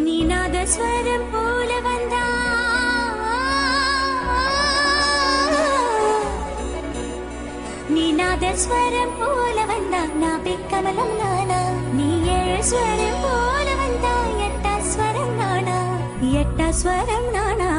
நீநாத ஸ்வரம் போல வந்தா நீநாத ஸ்வரம் போல வந்தா நாபி கமலம் நானா நீ ஏழு ஸ்வரம் போல வந்தா எட்டா ஸ்வரம் நானா எட்டா ஸ்வரம் நானா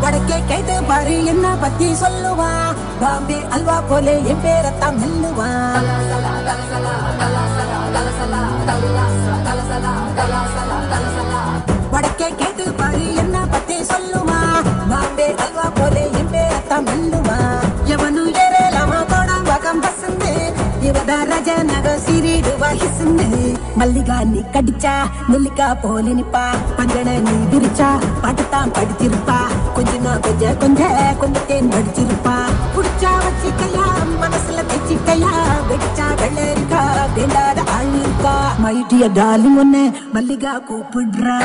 வடக்கே கேட்டு பாரு என்ன பத்தி சொல்லுவா பாம்பே அல்வா போலே என் பேரத்தான் மெல்லுவா வடக்கே கேட்டு பாரு என்ன பத்தி சொல்லுவா பாம்பே அல்வா போலே என் பேரத்தான் மெல்லுவா எவனு ஏறலாமா போடா வகம் பசந்து இவதா ரஜநக சிறிடுவா ஹிசுந்து மல்லிகா நீ கடிச்சா நெல்லிக்கா போல நிப்பா பஞ்சன நீ விரிச்சா பாட்டுத்தான் படிச்சிருப்பா கொஞ்சம் தேன் படிச்சிருப்பா புடிச்சா வச்சிக்கையா மனசுல தைச்சிக்கையா வெடிச்சா வெள்ளரிக்கா வேண்டாத ஆள் இருக்கா மை டியர் டார்லிங் ஒன்னு மல்லிகா கூப்பிடுறா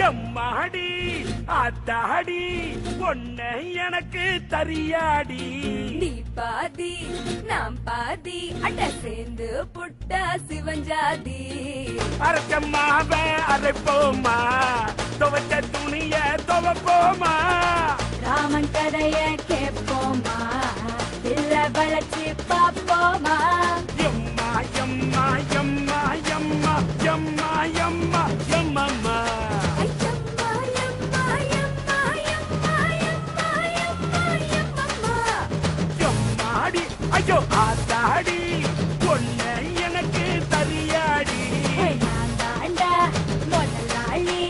எம்மாடி அத்தாடி பொண்ணு எனக்கு தரியாடி நீ பாதி நாம் பாதி அட சேர்ந்து புட்டா சிவஞ்சாதி அரைச்சம்மாவ அரைப்போமா துவச்ச துணிய துவப்போமா ராமன் கதைய கேட்போமா இல்ல வளைச்சு பாப்போமா எம்மா எம்மா எம்மா எம்மா எம்மா எம்மா எம்மம்மா ஐயம்மா எம்மா எம்மா எம்மா எம்மா எம்மா எம்மம்மா எம்மாடி ஐயோ ஆத்தாடி பொண்ணு எனக்கு தரியாடி நான் தாண்டா முதலாளி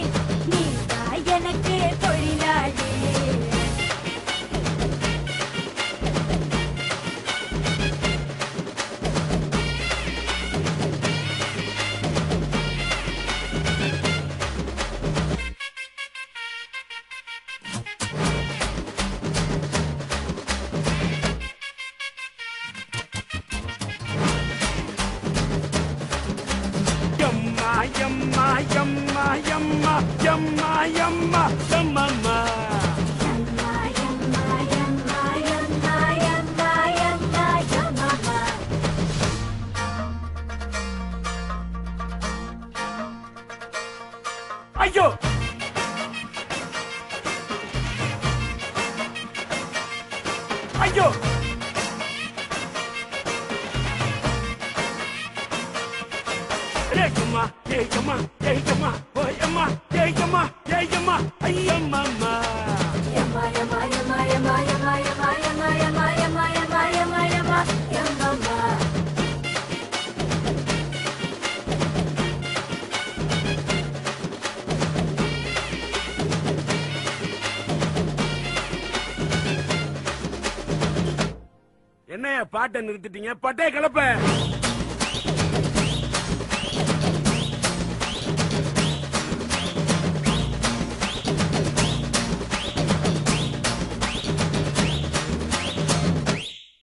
நீ தான் எனக்கு தொழிலாளி எம்மா எம்மா எம்மா எம்மா எம்மா எம்மா எம்மம்மா எம்மா எம்மா எம்மா எம்மா எம்மா எம்மா எம்மம்மா ஐயோ ஐயோ ஏய்யம்மா ஏய்யம்மா ஏய்யம்மா ஓயம்மா ஏய்யம்மா ஏய்யம்மா ஐயம்மம்மா எம்மா எம்மா எம்மா எம்மா எம்மா எம்மா எம்மா எம்மா எம்மா எம்மா எம்மா எம்மா எம்மம்மா என்னைய பாட்டை நிறுத்திட்டீங்க பட்டே கிளப்ப